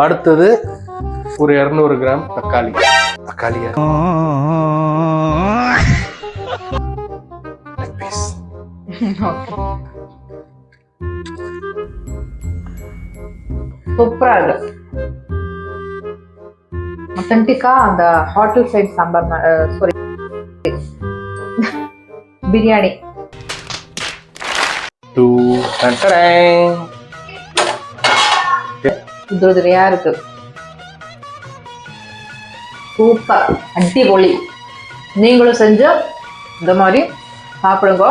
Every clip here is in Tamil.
அடுத்தது ஒரு 200 கிராம் தக்காளி. தக்காளியா சூப்பரா இருக்கு. அத்தன்டிக்கா அந்த hotel side sambar, sorry biryani. உதிரியா இருக்கு. சூப்பர், அடிபொலி. நீங்களும் செஞ்சு இந்த மாதிரி சாப்பிடுங்க,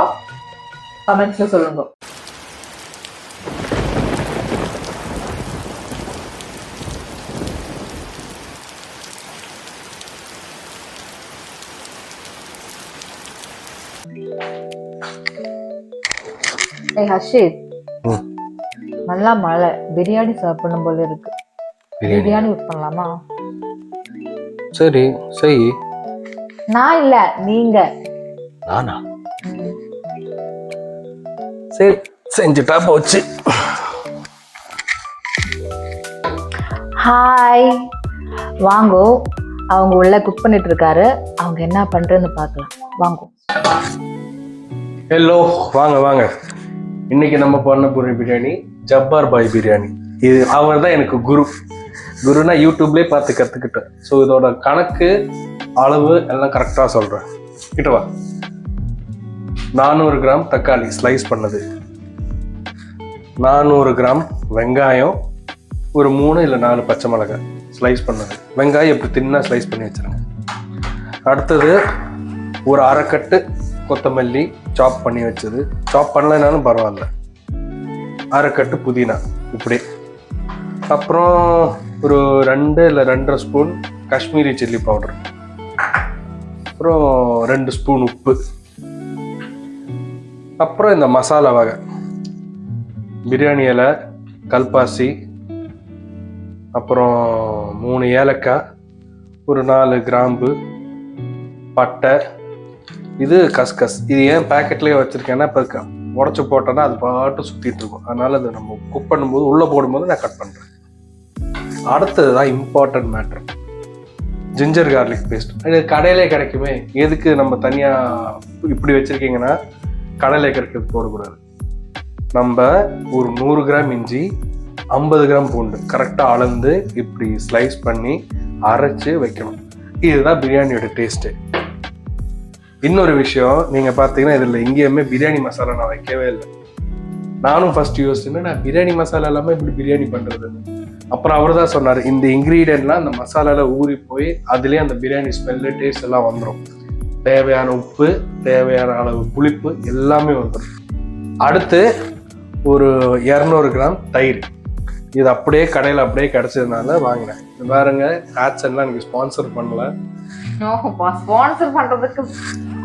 கமெண்ட்ஸ்ல சொல்லுங்க. ஹர்ஷித், நல்லா மழை, பிரியாணி சாப்பிடணும் போல இருக்கு. பிரியாணி யூஸ் பண்ணலாமா? சரி செய். நான் இல்ல, நீங்க. நானா? சரி செஞ்சுட்டா போச்சு. ஹாய், வாங்கோ. அவங்க உள்ள குக் பண்ணிட்டு இருக்காரு. அவங்க என்ன பண்றதுன்னு பார்க்கலாம். வாங்கோ. ஹலோ, வாங்க வாங்க. இன்னைக்கு நம்ம பண்ண போற பிரியாணி ஜப்பார் பாய் பிரியாணி. இது அவர் தான் எனக்கு குருனா யூடியூப்லேயே பார்த்து கற்றுக்கிட்டேன். ஸோ இதோட கணக்கு அளவு எல்லாம் கரெக்டாக சொல்கிறேன். கிட்ட வா. 400 கிராம் தக்காளி ஸ்லைஸ் பண்ணது, 400 கிராம் வெங்காயம், ஒரு 3 இல்லை 4 பச்சை மிளகாய் ஸ்லைஸ் பண்ணது. வெங்காயம் எப்படி தின்னா ஸ்லைஸ் பண்ணி வச்சுருங்க. அடுத்தது ஒரு அரைக்கட்டு கொத்தமல்லி சாப் பண்ணி வச்சது. சாப் பண்ணலைனாலும் பரவாயில்ல. அரைக்கட்டு புதினா இப்படி. அப்புறம் ஒரு 2 இல்லை 2.5 ஸ்பூன் காஷ்மீரி சில்லி பவுடர். அப்புறம் 2 ஸ்பூன் உப்பு. அப்புறம் இந்த மசாலா வகை, பிரியாணி இலை, கல்பாசி, அப்புறம் 3 ஏலக்காய், ஒரு 4 கிராம்பு, பட்டை, இது கஸ்கஸ். இது ஏன் பேக்கெட்லேயே வச்சுருக்கேன்னா இப்போ உடச்சி போட்டோன்னா அது பாட்டு சுற்றிட்டு இருக்கும். அதனால் அது நம்ம குக் பண்ணும்போது உள்ளே போடும்போது நான் கட் பண்ணுறேன். அடுத்தது தான் important matter, ginger garlic paste. இது கடையிலே கிடைக்குமே, எதுக்கு நம்ம தனியாக இப்படி வச்சுருக்கீங்கன்னா கடையிலே கிடைக்கிறது போடக்கூடாது. நம்ம ஒரு 100 கிராம் இஞ்சி, 50 கிராம் பூண்டு கரெக்டாக அளந்து இப்படி ஸ்லைஸ் பண்ணி அரைச்சி வைக்கணும். இதுதான் பிரியாணியோட டேஸ்ட்டு. இன்னொரு விஷயம், நீங்கள் பார்த்தீங்கன்னா இதில் எங்கேயுமே பிரியாணி மசாலா நான் வைக்கவே இல்லை. நானும் ஃபர்ஸ்ட் யோசிச்சுன்னா நான் பிரியாணி மசாலா இல்லாமல் இப்படி பிரியாணி பண்ணுறதுன்னு. அப்புறம் அவர் தான் சொன்னார், இந்த இன்க்ரீடியன்ட்லாம் அந்த மசாலாவில் ஊறி போய் அதுலேயே அந்த பிரியாணி ஸ்மெல்லு டேஸ்ட் எல்லாம் வந்துடும். தேவையான உப்பு, தேவையான அளவு புளிப்பு எல்லாமே வந்துடும். அடுத்து ஒரு 200 கிராம் தயிர். இது அப்படியே கடையில் அப்படியே கிடச்சதுனால வாங்கினேன். பாருங்க, ஆட்ஸ்லாம் எனக்கு ஸ்பான்சர் பண்ணல. ஸ்பான்சர் பண்றதுக்கு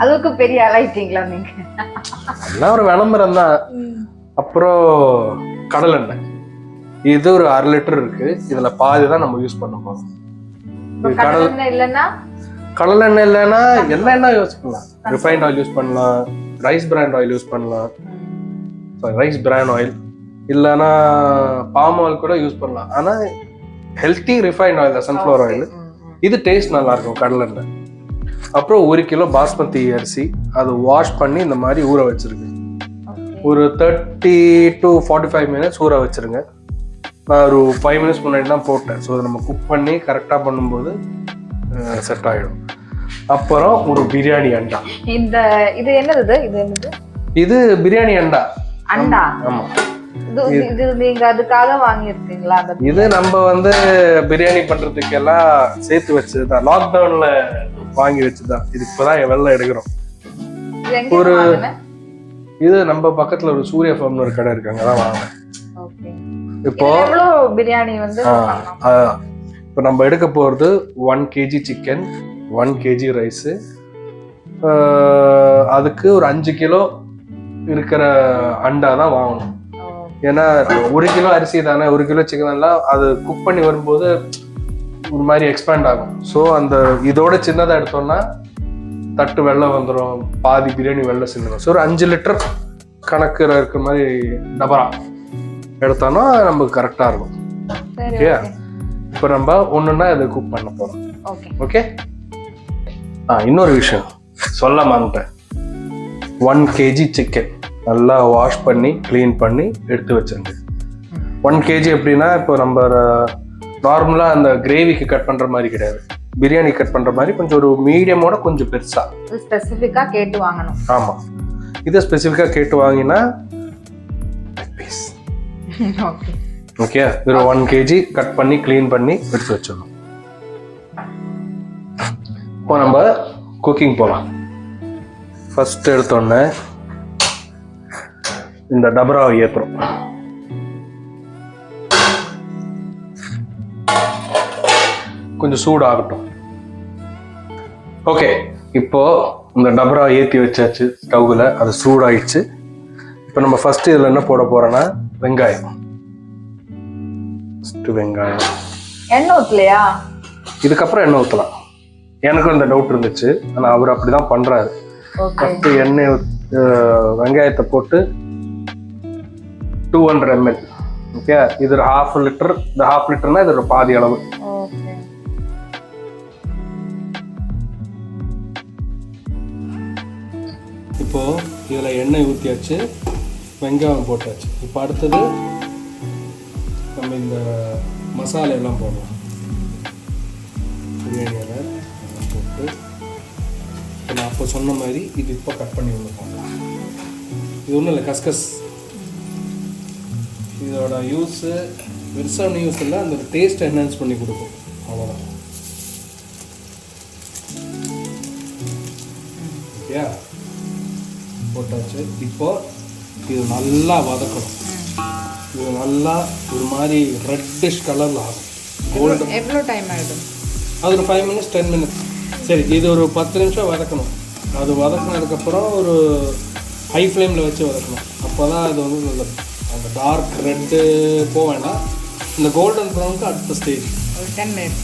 அதுக்கு பெரிய ஆளாயிட்டீங்களா நீங்க? அதெல்லாம் ஒரு விளம்பரம் தான். அப்புறம் கடல் எண்ணெய், இது ஒரு 1/2 லிட்டர் இருக்கு. இதுல பாதி தான் நம்ம யூஸ் பண்ண போறோம். கடல் எண்ணெய் இல்லைன்னா எல்லா எண்ணெய் யூஸ் பண்ணலாம். ரிஃபைண்ட் ஆயில் யூஸ் பண்ணலாம், ரைஸ் பிராண்ட் ஆயில் யூஸ் பண்ணலாம், ரைஸ் பிராண்ட் ஆயில் இல்லைன்னா பாம் ஆயில் கூட யூஸ் பண்ணலாம். ஆனா ஹெல்த்தி ரிஃபைண்ட் ஆயில் தான், சன்ஃப்ளவர் ஆயில். இது டேஸ்ட் நல்லா இருக்கும் கடல் எண்ணெய். அப்புறம் 1 கிலோ பாஸ்மதி அரிசி, அதை வாஷ் பண்ணி இந்த மாதிரி ஊற வச்சிருக்கேன். ஒரு 30 to 45 மினிட்ஸ் ஊற வச்சிருங்க. நான் ஒரு 5 மினிட்ஸ் முன்னாடி தான் போட்டேன். ஸோ அதை நம்ம குக் பண்ணி கரெக்டாக பண்ணும்போது செட் ஆகிடும். அப்புறம் ஒரு பிரியாணி அண்டா. இது என்னது? இது பிரியாணி அண்டா. ஆமா, இது நீங்க அதுக்காக வாங்கியிருக்கீங்களா? இது நம்ம பிரியாணி பண்றதுக்கு எல்லாம் சேர்த்து வச்சதுதான், லாக்டவுன்ல வாங்கி வச்சுதான். இது இப்பதான் வெள்ளம் எடுக்கிறோம். ஒரு இது நம்ம பக்கத்துல ஒரு சூர்யா ஃபார்ம்னு ஒரு கடை இருக்காங்க, அதான் வாங்கினேன். இப்போ பிரியாணி இப்போ நம்ம எடுக்க போறது 1 kg சிக்கன், 1 kg ரைஸ். அதுக்கு ஒரு 5 கிலோ இருக்கிற அண்டா தான் வாங்கணும். ஏன்னா 1 கிலோ அரிசி தானே, 1 கிலோ சிக்கன் எல்லாம் அது குக் பண்ணி வரும்போது ஒரு மாதிரி எக்ஸ்பேண்ட் ஆகும். ஸோ அந்த இதோட சின்னதாக எடுத்தோம்னா தட்டு வெள்ளம் வந்துடும், பாதி பிரியாணி வெள்ளம் சின்னதும். ஸோ ஒரு 5 லிட்டர் கணக்கு இருக்கிற மாதிரி டபரா எடுத்தோம்னா நமக்கு கரெக்டாக இருக்கும். ஓகே, இப்போ நம்ம ஒன்றுன்னா இதை குக் பண்ண போகிறோம். ஓகே. ஓகே. இன்னொரு விஷயம் சொல்ல மறந்துட்டேன். 1 kg சிக்கன் நல்லா வாஷ் பண்ணி க்ளீன் பண்ணி எடுத்து வச்சிருங்க. 1 kg எப்படின்னா இப்போ நம்ம நார்மலாக அந்த கிரேவிக்கு கட் பண்ணுற மாதிரி கிடையாது, பிரியாணி கட் பண்ணுற மாதிரி கொஞ்சம் ஒரு மீடியமோட கொஞ்சம் பெருசாக ஸ்பெசிஃபிக்காக கேட்டு வாங்கணும். ஆமாம், இதை ஸ்பெசிஃபிக்காக கேட்டு வாங்கினா ஓகே. ஓகே. ஒரு 1 kg கட் பண்ணி க்ளீன் பண்ணி எடுத்து வச்சிடணும். இப்போ நம்ம குக்கிங் போகலாம். ஃபர்ஸ்ட் எடுத்தோடனே இந்த டபராவை ஏற்றுறோம். கொஞ்சம் சூடாகட்டும். ஓகே, இப்போ இந்த டபரா ஏற்றி வச்சாச்சு ஸ்டவ்வில், அது சூடாயிடுச்சு. இப்போ நம்ம ஃபர்ஸ்ட் இதில் என்ன போட போறோம்னா வெங்காயம். ஃபர்ஸ்ட் வெங்காயம். எண்ணெய் ஊற்றலையா? இதுக்கப்புறம் எண்ணெய் ஊற்றலாம். எனக்கும் இந்த டவுட் இருந்துச்சு, ஆனால் அவர் அப்படிதான் பண்றாரு. ஃபர்ஸ்ட் எண்ணெய் வெங்காயத்தை போட்டு 200 ml. ஓகே, இது ஒரு 1/2 லிட்டர். இந்த 1/2 லிட்டர்னா இது ஒரு பாதி அளவு. இப்போ இதில் எண்ணெய் ஊற்றியாச்சு, வெங்காயம் போட்டாச்சு. இப்போ அடுத்தது நம்ம இந்த மசாலா எல்லாம் போடலாம். பிரியாணி இலை போட்டு நான் அப்போ சொன்ன மாதிரி இது இப்போ கட் பண்ணி ஒன்று போடலாம். இது ஒன்றும் இல்லை, கஸ்கஸ். இதோட யூஸு பெருசான யூஸ் இல்லை, அந்த டேஸ்ட் என்ஹான்ஸ் பண்ணி கொடுக்கும், அவ்வளோதான். ஓகே, போட்டாச்சு. இப்போ இது நல்லா வதக்கணும். இது நல்லா ஒரு மாதிரி ரெட்டிஷ் கலரில் ஆகும். கோல்டன். எவ்வளோ டைம் ஆகிடும்? அது ஒரு 5 minutes 10 minutes. சரி, இது ஒரு 10 நிமிஷம் வதக்கணும். அது வதக்கினதுக்கப்புறம் ஒரு ஹை ஃப்ளேமில் வச்சு வதக்கணும். அப்போ தான் அது வந்து அந்த டார்க் ரெட்டு போக வேண்டாம், இந்த கோல்டன் ப்ரௌனுக்கு அடுத்த ஸ்டேஜ். ஒரு 10 minutes.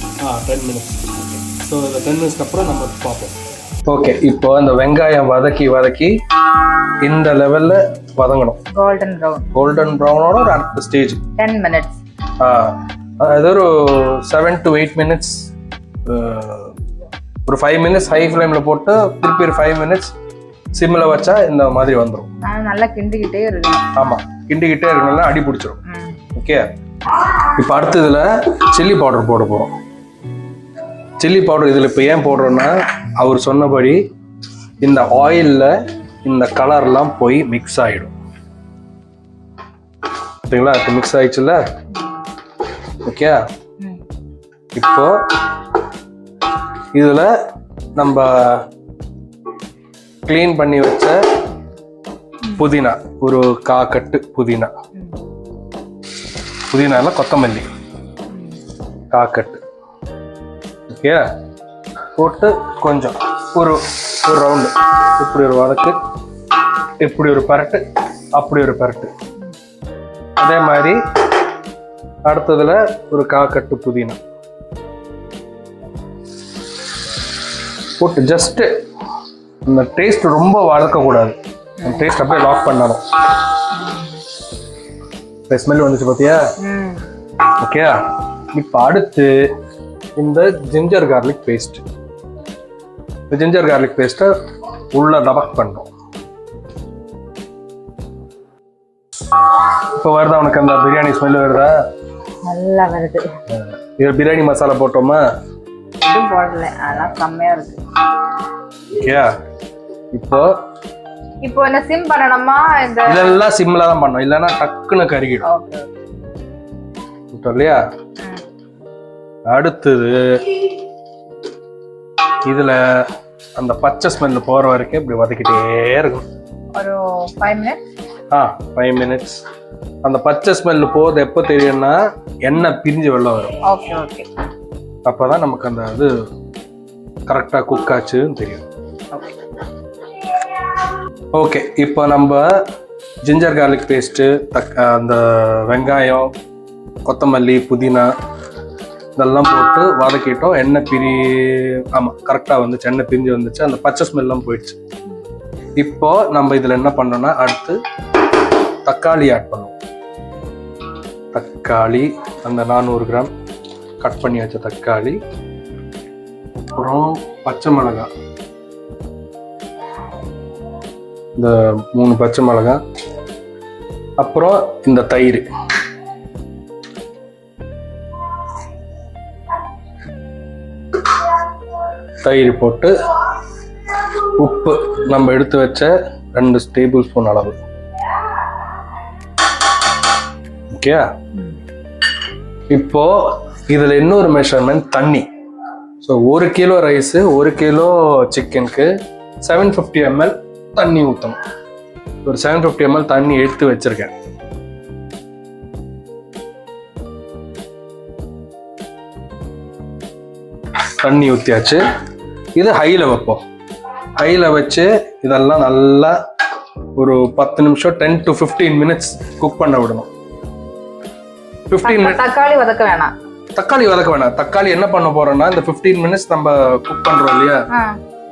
10 minutes. ஸோ இந்த 10 minutes அப்புறம் நம்ம பார்ப்போம். ஓகே, இப்போ அந்த வெங்காயம் வதக்கி இந்த லெவல்ல வதங்கணும். கோல்டன் ப்ரௌனோட ஒரு அடுத்த ஸ்டேஜ் 10 minutes. அது ஒரு 7 to 8 minutes. ஒரு 5 minutes ஹை ஃப்ளேம்ல போட்டு திருப்பி ஒரு 5 minutes சிம்ல வச்சா இந்த மாதிரி வந்துடும். நல்லா கிண்டிக்கிட்டே இருக்கணும். ஆமா, கிண்டிக்கிட்டே இருக்கணும்னா அடி பிடிச்சிரும். ஓகே, இப்போ அடுத்ததுல சில்லி பவுடர் போட போறோம். சில்லி பவுடர் இதில் இப்போ ஏன் போடுறோன்னா, அவர் சொன்னபடி இந்த ஆயிலில் இந்த கலர்லாம் போய் மிக்ஸ் ஆகிடும். சரிங்களா? இப்போ மிக்ஸ் ஆயிடுச்சுல்ல. ஓகே, இப்போ இதில் நம்ம க்ளீன் பண்ணி வச்ச புதினா, ஒரு 1/4 கட்டு புதினால கொத்தமல்லி 1/4 கட்டு. ஓகே, போட்டு கொஞ்சம் ஒரு ரவுண்டு இப்படி ஒரு வதக்கு, இப்படி ஒரு பரட்டு, அப்படி ஒரு பரட்டு. அதே மாதிரி அடுத்ததுல ஒரு 1/4 கட்டு புதினா போட்டு ஜஸ்ட் இந்த டேஸ்ட் ரொம்ப வதக்கக்கூடாது, அந்த டேஸ்ட் அப்படியே லாக் பண்ணணும். ஸ்மெல் வந்துச்சு பார்த்தியா? ஓகே, இப்போ அடுத்து இந்த ஜிஞ்சர் கார்லிக் பேஸ்ட். இந்த ஜிஞ்சர் கார்லிக் பேஸ்ட்டை உள்ள டபக் பண்ணுறோம். இப்போ வருதா உனக்கு அந்த பிரியாணி ஸ்மெல் வருதா? நல்லா வருது. இது பிரியாணி மசாலா போட்டோமா? எதுவும் போடல, அதெல்லாம் செம்மையா இருக்கு. ஓகே, இப்போ என்ன சிம் பண்ணணுமா? இதெல்லாம் சிம்ல தான் பண்ணணும், இல்லைன்னா டக்குன்னு கருகிடும். இல்லையா? அடுத்தது இதுல அந்த பச்சை ஸ்மெல் போற வரைக்கும் இப்படி வதக்கிட்டே இருக்கும். ஒரு 5 minutes. 5 minutes. அந்த பச்சை ஸ்மெல் போது எப்போ தெரியும்னா எண்ணெய் பிரிஞ்சு வெள்ளம் வரும். Okay okay. அப்பதான் நமக்கு அந்த இது கரெக்டா குக் ஆச்சுன்னு தெரியும். ஓகே, இப்போ நம்ம ஜிஞ்சர் கார்லிக் பேஸ்ட்டு, அந்த வெங்காயம், கொத்தமல்லி, புதினா இதெல்லாம் போட்டு வதக்கிட்டோம். ஆமாம் கரெக்டாக வந்துச்சு, எண்ணெய் பிரிஞ்சு வந்துச்சு, அந்த பச்சை ஸ்மெல்லாம் போயிடுச்சு. இப்போ நம்ம இதில் என்ன பண்ணோம்னா அடுத்து தக்காளி ஆட் பண்ணுவோம். தக்காளி அந்த 400 கிராம் கட் பண்ணி வச்ச தக்காளி, அப்புறம் பச்சை மிளகாய், இந்த 3 பச்சை மிளகாய், அப்புறம் இந்த தயிர். தயிர் போட்டு உப்பு நம்ம எடுத்து வச்ச 2 டேபிள் ஸ்பூன் அளவு. ஓகே, இப்போ இதுல இன்னொரு மெஷர்மெண்ட் தண்ணி. ஸோ 1 கிலோ ரைஸ் 1 கிலோ சிக்கனுக்கு 750 ml தண்ணி ஊற்றணும். ஒரு 750 ml தண்ணி எடுத்து வச்சிருக்கேன். தண்ணி ஊற்றியாச்சு. இது ஹையில் வைப்போம். ஹையில் வச்சு இதெல்லாம் நல்லா ஒரு 10 நிமிஷம் 10 to 15 மினிட்ஸ் குக் பண்ண விடணும். 15 மினிட்ஸ். தக்காளி வதக்க வேணாம். தக்காளி என்ன பண்ண போறோம்னா, இந்த 15 மினிட்ஸ் நம்ம குக் பண்றோம் இல்லையா,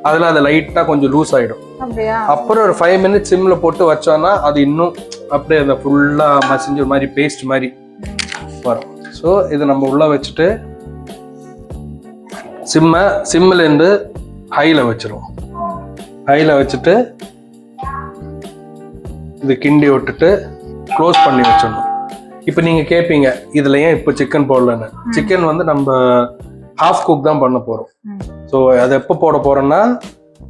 அதுல அது லைட்டா கொஞ்சம் லூஸ் ஆயிடும். அப்புறம் ஒரு 5 மினிட்ஸ் சிம்ல போட்டு வச்சோம்னா அது இன்னும் அப்படியே அந்த ஃபுல்லா மசிஞ்ச மாதிரி பேஸ்ட் மாதிரி வரும். ஸோ இது நம்ம உள்ள வச்சுட்டு சிம்மில் இருந்து ஹைல வச்சிருவோம். ஹைல வச்சுட்டு இது கிண்டி விட்டுட்டு க்ளோஸ் பண்ணி வச்சிடணும். இப்போ நீங்க கேட்பீங்க இதுல ஏன் இப்போ சிக்கன் போடலன்னு. சிக்கன் வந்து நம்ம ஹாஃப் குக் தான் பண்ண போறோம். ஸோ அதை எப்போ போட போறோம்னா,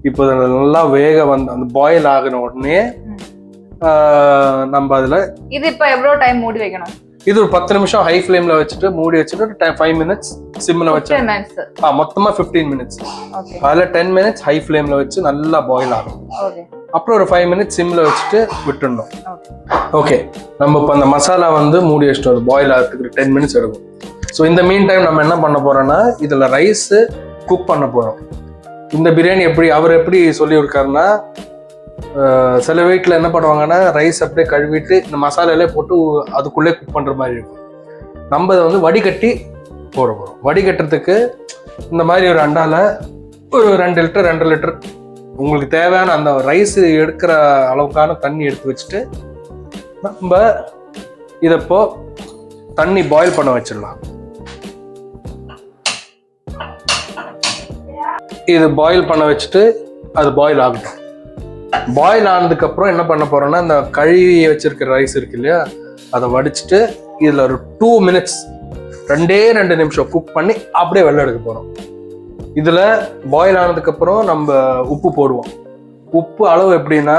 இப்போ நல்லா வேக வந்து அந்த பாயில் ஆகின உடனே நம்ம அதுல இது இப்போ எவ்வளவு டைம் மூடி வைக்கணும்? இது ஒரு 10 நிமிஷம் ஹை ஃப்ளேம்ல வச்சுட்டு மூடி வச்சுட்டு 5 மினிட்ஸ் சிம்ல வச்சு மொத்தமா 15 மினிட்ஸ். அதுல 10 மினிட்ஸ் ஹை ஃப்ளேம்ல வச்சு நல்லா பாயில் ஆகும். அப்புறம் ஒரு 5 மினிட்ஸ் சிம்ல வச்சுட்டு விட்டுடணும். ஓகே, நம்ம இப்போ அந்த மசாலா வந்து மூடி வச்சுட்டு பாயில் ஆகிறதுக்கு 10 மினிட்ஸ் எடுக்கும். ஸோ இந்த மீன் டைம் நம்ம என்ன பண்ண போறோம்னா, இதுல ரைஸ் குக் பண்ண போறோம். இந்த பிரியாணி அவர் எப்படி சொல்லியிருக்காருன்னா, சில வீட்டில் என்ன பண்ணுவாங்கன்னா ரைஸ் அப்படியே கழுவிட்டு இந்த மசாலாலே போட்டு அதுக்குள்ளே குக் பண்ற மாதிரி இருக்கும். நம்ம அதை வந்து வடிகட்டி போட போறோம். வடிகட்டுறதுக்கு இந்த மாதிரி ஒரு அண்டால ஒரு 2 லிட்டர் 2.5 லிட்டர் உங்களுக்கு தேவையான அந்த ரைஸ் எடுக்கிற அளவுக்கான தண்ணி எடுத்து வச்சுட்டு நம்ம இதப்போ தண்ணி பாயில் பண்ண வச்சிடலாம். இது பாயில் பண்ண வச்சுட்டு அது பாயில் ஆகட்டும். பாயில் ஆனதுக்கு அப்புறம் என்ன பண்ண போறோம்னா, இந்த கழுவி வச்சிருக்கிற ரைஸ் இருக்கு இல்லையா, அதை வடிச்சிட்டு இதுல ஒரு 2 மினிட்ஸ் 2 நிமிஷம் குக் பண்ணி அப்படியே வெள்ளை எடுக்க போறோம். இதுல பாயில் ஆனதுக்கு அப்புறம் நம்ம உப்பு போடுவோம். உப்பு அளவு எப்படின்னா,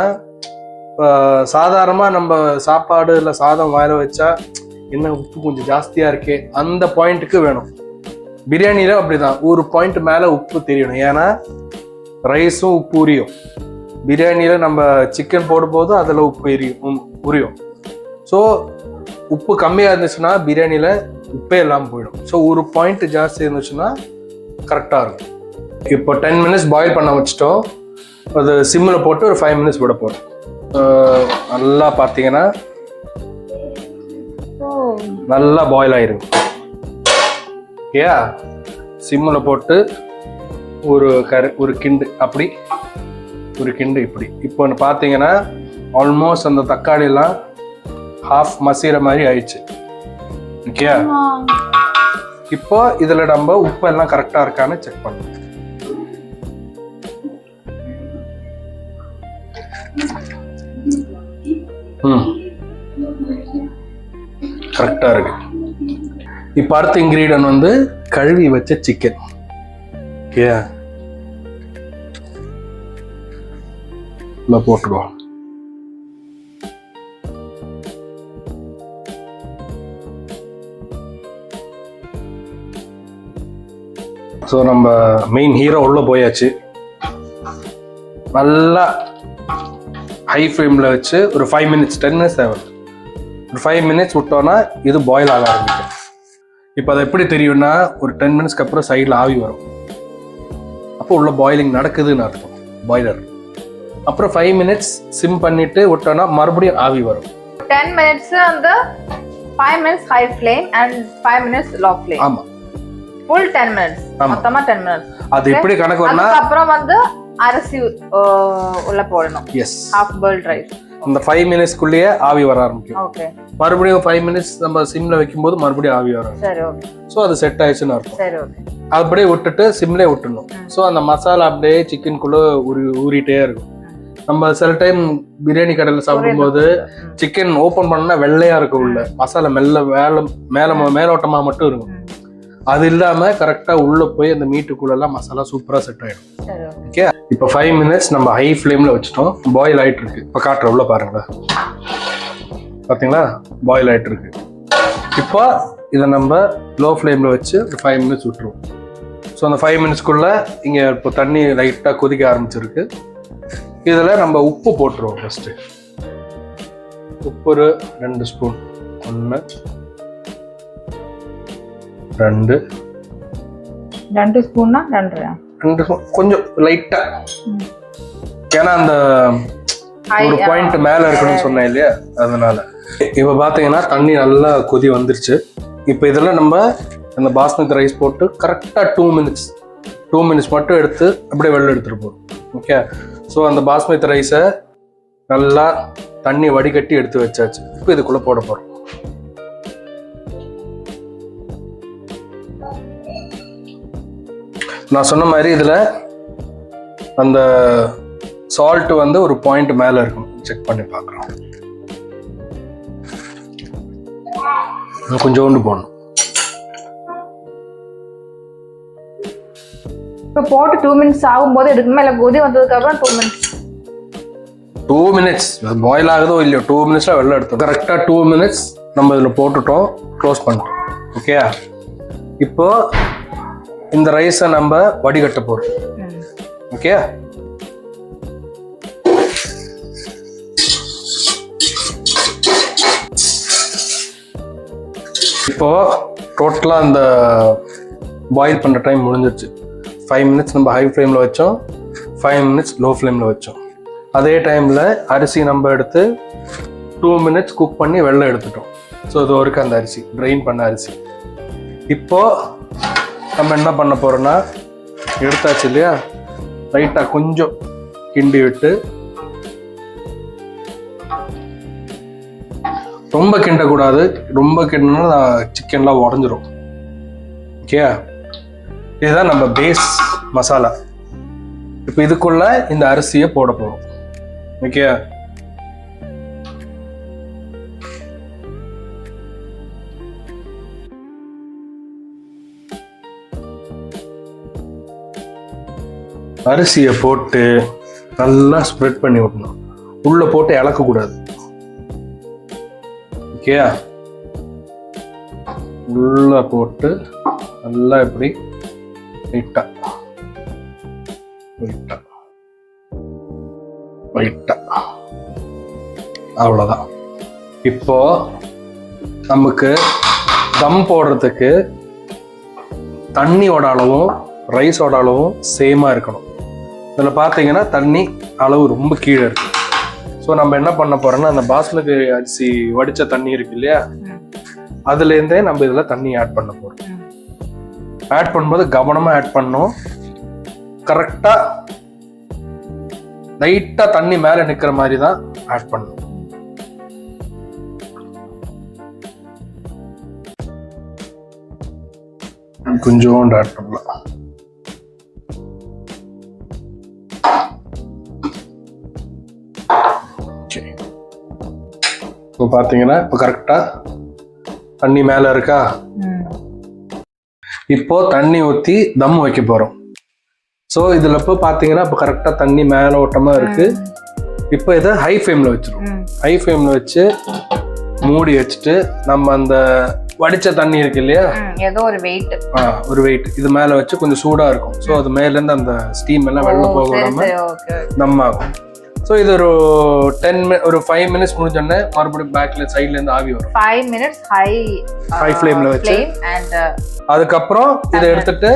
சாதாரணமா நம்ம சாப்பாடு இல்லை சாதம் வாயில வச்சா என்ன உப்பு கொஞ்சம் ஜாஸ்தியா இருக்கே அந்த பாயிண்ட்டுக்கு வேணும். பிரியாணியில அப்படிதான், ஒரு பாயிண்ட் மேல உப்பு தெரியணும். ஏன்னா ரைஸும் உப்பு உரியும். பிரியாணியில நம்ம சிக்கன் போடும்போது அதுல உப்பு உரியும். ஸோ உப்பு கம்மியா இருந்துச்சுன்னா பிரியாணியில உப்பே எல்லாம் போயிடும். ஸோ ஒரு பாயிண்ட் ஜாஸ்தி இருந்துச்சுன்னா கரெக்டா இருக்கும். இப்போ 10 மினிட்ஸ் பாயில் பண்ண வச்சுட்டோம். அது சிம்மில் போட்டு ஒரு 5 மினிட்ஸ் விட போறோம். நல்லா பார்த்தீங்கன்னா நல்லா பாயில் ஆயிரும். ஓகேயா, சிம்மில் போட்டு ஒரு கிண்டு அப்படி ஒரு கிண்டு இப்படி. இப்போ பார்த்தீங்கன்னா ஆல்மோஸ்ட் அந்த தக்காளி எல்லாம் ஹாஃப் மசிற மாதிரி ஆயிடுச்சு. ஓகே, இப்போ இதுல நம்ம உப்பு எல்லாம் கரெக்டா இருக்கான்னு செக் பண்ணணும். கரெக்டா இருக்கு. இப்போ அடுத்த இன்கிரீடியன்ட் வந்து கழுவி வச்ச சிக்கன். ஓகே, போட்டுருவோம். ஸோ நம்ம மெயின் ஹீரோ உள்ள போயாச்சு. நல்லா ஹை ஃப்ளேமில் வச்சு ஒரு 5 மினிட்ஸ் 10 மினிட்ஸ் தேவை. ஒரு 5 மினிட்ஸ் விட்டோன்னா இது பாயில் ஆக ஆரம்பிக்கும். இப்போ அது எப்படி தெரியும்னா, ஒரு 10 மினிட்ஸ்க்கு அப்புறம் சைடில் ஆவி வரும். அப்போ உள்ள பாயிலிங் நடக்குதுன்னு அர்த்தம், பாய்லர். அப்புறம் 5 மினிட்ஸ் சிம் பண்ணிட்டு விட்டோன்னா மறுபடியும் ஆவி வரும். 10 மினிட்ஸ் அந்த 5 minutes high flame and 5 minutes low flame. ஆமா, ஃபுல் 10 மினிட்ஸ், மொத்தமா 10 மினிட்ஸ். அது எப்படி கணக்கு வரனா, அப்புறம் வந்து அரிசி உள்ள போடணும். Yes, half boiled rice. இந்த 5 மினிட்ஸ்க்குள்ளேயே ஆவி வர ஆரம்பிக்கும். ஓகே. மறுபடியும் 5 மினிட்ஸ் நம்ம சிம்ல வைக்கும்போது மறுபடியும் ஆவி வரும். சரி ஓகே. ஸோ அது செட் ஆயிடுச்சுன்னு அர்த்தம். சரி ஓகே. அப்படியே விட்டுட்டு சிம்லேயே விட்டுணும். ஸோ அந்த மசாலா அப்படியே சிக்கனுக்குள்ள ஊறிட்டே இருக்கும். நம்ம சில டைம் பிரியாணி கடையில் சாப்பிடும்போது சிக்கன் ஓப்பன் பண்ணா வெள்ளையா இருக்கும், உள்ள மசாலா மேலோட்டமா மட்டும் இருக்கும். அது இல்லாம கரெக்டா உள்ள போய் அந்த மீட்டுக்குள்ள எல்லாம் மசாலா சூப்பரா செட் ஆயிடும். ஓகே. இப்போ 5 மினிட்ஸ் நம்ம ஹை ஃப்ளேம்ல வச்சுட்டோம். பாயில் ஆயிட்டு இருக்கு. இப்போ காட்டுற உள்ள பாருங்க, பாத்தீங்களா பாயில் ஆயிட்டு இருக்கு. இப்போ இதை நம்ம லோ ஃப்ளேம்ல வச்சு ஒரு 5 மினிட்ஸ் விட்டுருவோம். ஸோ அந்த 5 மினிட்ஸ்க்குள்ள இங்க இப்போ தண்ணி லைட்டா கொதிக்க ஆரம்பிச்சிருக்கு. இதுல நம்ம உப்பு போட்டுருவோம். ஃபர்ஸ்ட் உப்பு ஒரு 2 ஸ்பூன், 1 2 ஸ்பூன்னா 2 ஸ்பூன், கொஞ்சம் லைட்டா, ஏன்னா அந்த ஒரு பாயிண்ட் மேல இருக்கணும்னு சொன்னேன் இல்லையா, அதனால. இப்ப பாத்தீங்கன்னா தண்ணி நல்லா கொதி வந்துருச்சு. இப்ப இதெல்லாம் நம்ம அந்த பாஸ்மதி ரைஸ் போட்டு கரெக்டா 2 மினிட்ஸ் மட்டும் எடுத்து அப்படியே வெளில எடுத்துட்டு போறோம். ஓகே. ஸோ அந்த பாஸ்மதி ரைஸை நல்லா தண்ணி வடிகட்டி எடுத்து வச்சாச்சு. இப்போ இதுக்குள்ள போட போறோம். நான் சொன்ன மாதிரி இதுல அந்த சால்ட் வந்து ஒரு பாயிண்ட் மேல இருக்கும், செக் பண்ணி பார்க்கலாம். கொஞ்சோண்டு போடணும். இப்போ போட்டு 2 மினிட்ஸ் ஆகும்போது எடுக்கணுமா, இல்லை கொதி வந்ததுக்கு அப்புறம் 2 மினிட்ஸ் பாயில் ஆகுதோ இல்லையோ 2 மினிட்ஸ்ல வெளில எடுத்தோம். கரெக்டா 2 மினிட்ஸ் நம்ம இதுல போட்டுட்டோம், க்ளோஸ் பண்ணிட்டோம். ஓகே. இப்போ இந்த ரைஸை நம்ம வடிகட்ட போறோம். ஓகே. இப்போ டோட்டலா அந்த பாயில் பண்ற டைம் முடிஞ்சிருச்சு. 5 மினிட்ஸ் நம்ம ஹை ஃப்ளேம்ல வச்சோம், 5 மினிட்ஸ் லோ ஃப்ளேம்ல வச்சோம். அதே டைம்ல அரிசி நம்ம எடுத்து 2 மினிட்ஸ் குக் பண்ணி வெளில எடுத்துட்டோம். ஸோ இது வரைக்கும் அந்த அரிசி ட்ரைன் பண்ண அரிசி. இப்போ நம்ம என்ன பண்ண போறோம்னா, எடுத்தாச்சு இல்லையா, லைட்டா கொஞ்சம் கிண்டி விட்டு, ரொம்ப கிண்டக்கூடாது. ரொம்ப கிண்டனா சிக்கன்லாம் உடஞ்சிரும். ஓகே. இதுதான் நம்ம பேஸ் மசாலா. இப்போ இதுக்குள்ள இந்த அரிசியை போட போறோம். ஓகே. அரிசியை போட்டு நல்லா ஸ்ப்ரெட் பண்ணி விடணும். உள்ள போட்டு இளக்க கூடாது. ஓகே. உள்ள போட்டு நல்லா இப்படி லைட்டா அவ்வளவுதான். இப்போ நமக்கு தம் போடுறதுக்கு தண்ணியோட அளவும் ரைஸோட அளவும் சேமா இருக்கணும். இதுல பாத்தீங்கன்னா தண்ணி அளவு ரொம்ப கீழே இருக்கு. ஸோ நம்ம என்ன பண்ண போறோம்னா, அந்த பாஸ்மதி அரிசி வடிச்ச தண்ணி இருக்கு இல்லையா, அதுல இருந்தே நம்ம இதுல தண்ணி ஆட் பண்ண போறோம். ஆட் பண்ணும்போது கவனமா ஆட் பண்ணணும். கரெக்டா லைட்டா தண்ணி மேல நிக்கிற மாதிரி தான் ஆட் பண்ணணும். கொஞ்சோண்டு ஆட் பண்ணலாம். இப்போ பாத்தீங்கன்னா இப்போ கரெக்டா தண்ணி மேல இருக்கா. இப்போ தண்ணி ஊத்தி தம் வைக்க போறோம். ஸோ இதுல இப்போ பாத்தீங்கன்னா இப்போ கரெக்டா தண்ணி மேல ஓட்டமா இருக்கு. இப்போ இதை ஹை ஃப்ளேம்ல வச்சிருவோம். ஹை ஃப்ளேம்ல வச்சு மூடி வச்சுட்டு நம்ம அந்த வடிச்ச தண்ணி இருக்கு இல்லையா, ஏதோ ஒரு வெயிட் இது மேல வச்சு கொஞ்சம் சூடா இருக்கும். ஸோ அது மேல இருந்து அந்த ஸ்டீம் எல்லாம் வெளில போகாம நம்ம ஆகும். ஸோ இது ஒரு 5 மினிட்ஸ் முடிஞ்சோடனே மறுபடியும் பேக்ல சைட்ல இருந்து ஆவி வரும். 5 மினிட்ஸ் ஹை ஃப்ளேம்ல வச்சு அதுக்கப்புறம் இதை எடுத்துட்டு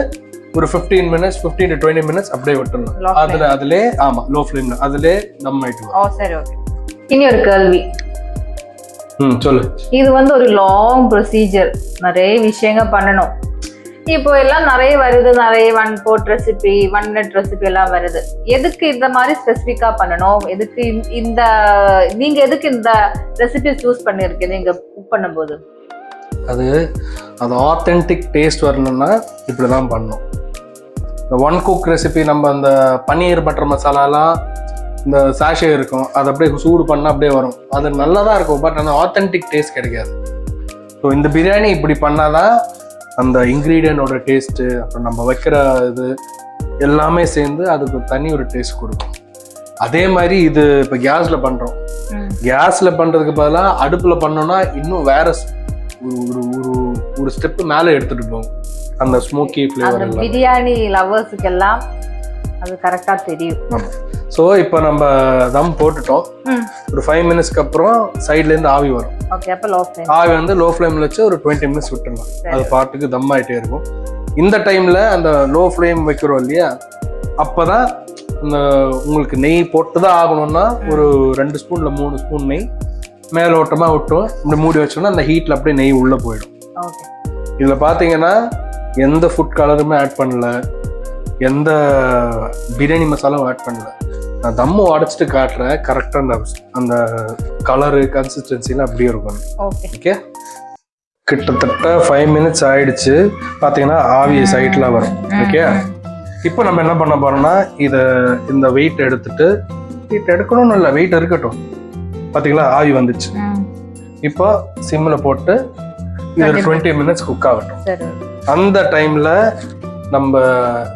ஒரு 15 மினிட்ஸ் 15 to 20 மினிட்ஸ் அப்படியே விட்டுறணும். அதுல ஆமா லோ ஃப்ளேம்ல அதுல நம்ம ஆயிட்டு வரும். ஓ சரி ஓகே. இனி ஒரு கேள்வி. சொல்லு. இது வந்து ஒரு லாங் ப்ரொசீஜர், நிறைய விஷயங்கள் பண்ணணும். இப்போ எல்லாம் நிறைய வருது, நிறைய 1 pot ரெசிபி 1 minute ரெசிபி எல்லாம் வருது. எதுக்கு இந்த மாதிரி ஸ்பெசிஃபிக்கா பண்ணணும்? எதுக்கு நீங்க எதுக்கு இந்த ரெசிபி சூஸ் பண்ணிருக்கீங்க நீங்க குக் பண்ணும்போது? அது ஆத்தென்டிக் டேஸ்ட் வரணும்னா இப்படிதான் பண்ணணும். இந்த 1 cook ரெசிபி நம்ம அந்த பன்னீர் பட்டர் மசாலாலாம் இந்த சாஷே இருக்கும், அது அப்படியே சூடு பண்ணால் அப்படியே வரும். அது நல்லா தான் இருக்கும், பட் அந்த ஆத்தென்டிக் டேஸ்ட் கிடைக்காது. ஸோ இந்த பிரியாணி இப்படி பண்ணாதான் அந்த இன்க்ரீடியண்டோட டேஸ்ட்டு, அப்புறம் நம்ம வைக்கிற இது எல்லாமே சேர்ந்து அதுக்கு தனி ஒரு டேஸ்ட் கொடுக்கும். அதே மாதிரி இது இப்போ கேஸில் பண்ணுறோம். கேஸில் பண்ணுறதுக்கு பதிலாக அடுப்பில் பண்ணோம்னா இன்னும் வேற ஒரு ஸ்டெப்பு மேலே எடுத்துகிட்டு போகும் அந்த ஸ்மோக்கி ஃப்ளேவர். பிரியாணி லவர்ஸுக்கு எல்லாம் அது கரெக்டாக தெரியும். ஸோ இப்போ நம்ம தம் போட்டுட்டோம். ஒரு 5 மினிட்ஸ்க்கு அப்புறம் சைட்லேருந்து ஆவி வரும். ஆவி வந்து லோ ஃப்ளேமில் வச்சு ஒரு 20 மினிட்ஸ் விட்டுடலாம். அது பாட்டுக்கு தம் ஆகிட்டே இருக்கும். இந்த டைமில் அந்த லோ ஃப்ளேம் வைக்கிறோம் இல்லையா, அப்போ தான் இந்த உங்களுக்கு நெய் போட்டு தான் ஆகணும்னா ஒரு 2 ஸ்பூன் இல்லை 3 ஸ்பூன் நெய் மேலோட்டமாக விட்டோம். இப்படி மூடி வச்சோம்னா அந்த ஹீட்டில் அப்படியே நெய் உள்ளே போயிடும். இதில் பார்த்தீங்கன்னா எந்த ஃபுட் கலருமே ஆட் பண்ணல, எந்த பிரியாணி மசாலாவும் ஆட் பண்ணல. நான் தம்மு உடச்சிட்டு காட்டுறேன். கரெக்டாக அந்த கலரு கன்சிஸ்டன்சிலாம் அப்படியே இருக்கும். ஓகே, கிட்டத்தட்ட 5 மினிட்ஸ் ஆயிடுச்சு. பார்த்தீங்கன்னா ஆவி சைட்ல வரும். ஓகே, இப்போ நம்ம என்ன பண்ண போறோம்னா இந்த வெயிட் எடுக்கணும்னு இல்லை, வெயிட் இருக்கட்டும். பார்த்தீங்களா ஆவி வந்துச்சு. இப்போ சிம்மில் போட்டு இது 20 மினிட்ஸ் குக் ஆகட்டும். அந்த டைம்ல நம்ம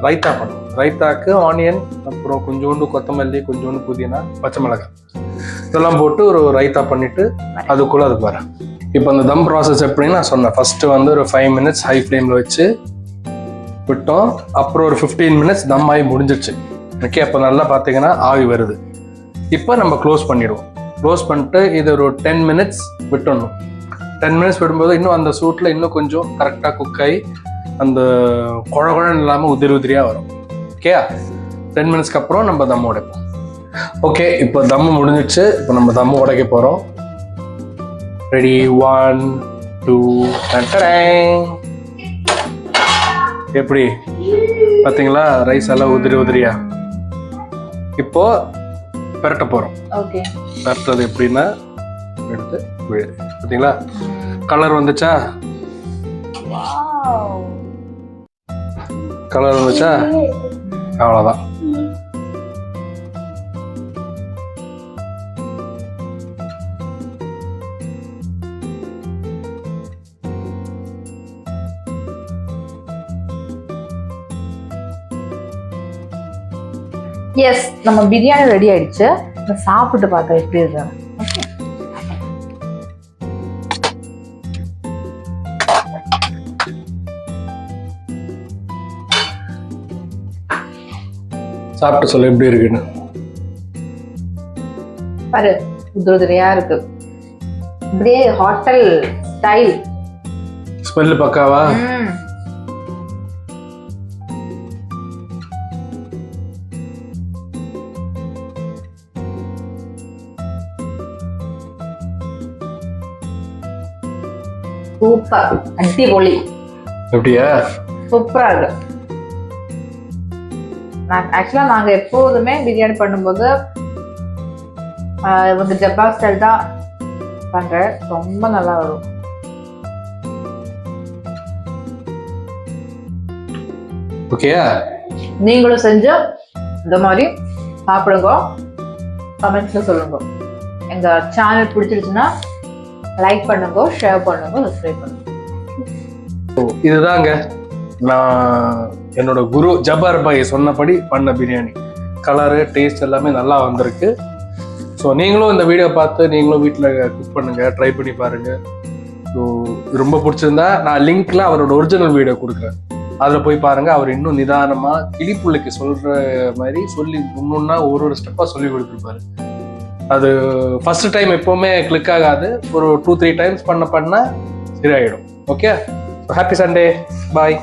ரைத்தா பண்ணுவோம். ரைத்தாக்கு ஆனியன், அப்புறம் கொஞ்சோண்டு கொத்தமல்லி, கொஞ்சோண்டு புதினா, பச்சை மிளகாய் இதெல்லாம் போட்டு ஒரு ரைத்தா பண்ணிட்டு அதுக்குள்ள அது வரேன். இப்போ அந்த தம் ப்ராசஸ் எப்படின்னு நான் சொன்னேன். ஃபர்ஸ்ட் வந்து ஒரு 5 மினிட்ஸ் ஹை ஃப்ளேம்ல வச்சு விட்டோம். அப்புறம் ஒரு 15 மினிட்ஸ் தம் ஆகி முடிஞ்சிச்சு. ஓகே, அப்போ நல்லா பார்த்தீங்கன்னா ஆவி வருது. இப்போ நம்ம க்ளோஸ் பண்ணிடுவோம். க்ளோஸ் பண்ணிட்டு இது ஒரு 10 மினிட்ஸ் விட்டுடணும். 10 மினிட்ஸ் விடும்போது இன்னும் அந்த சூட்டில் இன்னும் கொஞ்சம் கரெக்டாக குக் ஆகி அந்த குழகுழன்னு இல்லாமல் உதிரியாக வரும். ஓகே, 10 மினிட்ஸ்க்கு அப்புறம் நம்ம தம் உடைப்போம். ஓகே, இப்போ தம்மு முடிஞ்சிச்சு. இப்போ நம்ம தம்மு உடைக்க போகிறோம். ரெடி, 1 2 எப்படி பார்த்தீங்களா ரைஸ் எல்லாம் உதிரியா. இப்போ பெரட்ட போகிறோம். பெரட்டுறது எப்படின்னா எடுத்து பார்த்தீங்களா கலர் வந்துச்சா? கலர் வந்துச்சா? அவ்வளோதான். எஸ், நம்ம பிரியாணி ரெடி ஆயிடுச்சு. சாப்பிட்டு பார்க்க எப்படி இருக்கு. சாப்பிட்டு சொல்ல எப்படி இருக்குன்னு பாரு. உதிரியா இருக்கு, அப்படியே ஹோட்டல் ஸ்டைல். ஸ்மெல் பக்காவா? சூப்பர், அடிபொலி. எப்படியா? சூப்பரா இருக்கு. ஆக்சுவலா நாங்க எப்போதுமே பிரியாணி பண்ணும்போது வந்து ஜப்பா ஸ்டைல் தான் பண்றேன். ரொம்ப நல்லா வரும். ஓகேயா? நீங்களும் செஞ்சு இந்த மாதிரி சாப்பிடுங்க. கமெண்ட்ஸ்ல சொல்லுங்க. எங்க சேனல் பிடிச்சிருச்சுன்னா லைக் பண்ணுங்க, ஷேர் பண்ணுங்க, சப்ஸ்கிரைப் பண்ணுங்க. இதுதாங்க நான் என்னோட குரு ஜப்பார் பாய் சொன்னபடி பண்ண பிரியாணி. கலரு டேஸ்ட் எல்லாமே நல்லா வந்திருக்கு. ஸோ நீங்களும் இந்த வீடியோ பார்த்து நீங்களும் வீட்டில் குக் பண்ணுங்க, ட்ரை பண்ணி பாருங்க. ஸோ ரொம்ப பிடிச்சிருந்தா நான் லிங்க்ல அவரோட ஒரிஜினல் வீடியோ கொடுக்குறேன், அதில் போய் பாருங்க. அவர் இன்னும் நிதானமாக கிளிப்புள்ளைக்கு சொல்ற மாதிரி சொல்லி ஒன்னொன்னா ஒரு ஸ்டெப்பாக சொல்லி கொடுத்துருப்பாரு. அது ஃபர்ஸ்ட் டைம் எப்பவுமே கிளிக் ஆகாது. ஒரு 2-3 டைம்ஸ் பண்ண சரியாயிடும். ஓகே, ஹாப்பி சண்டே, பாய்.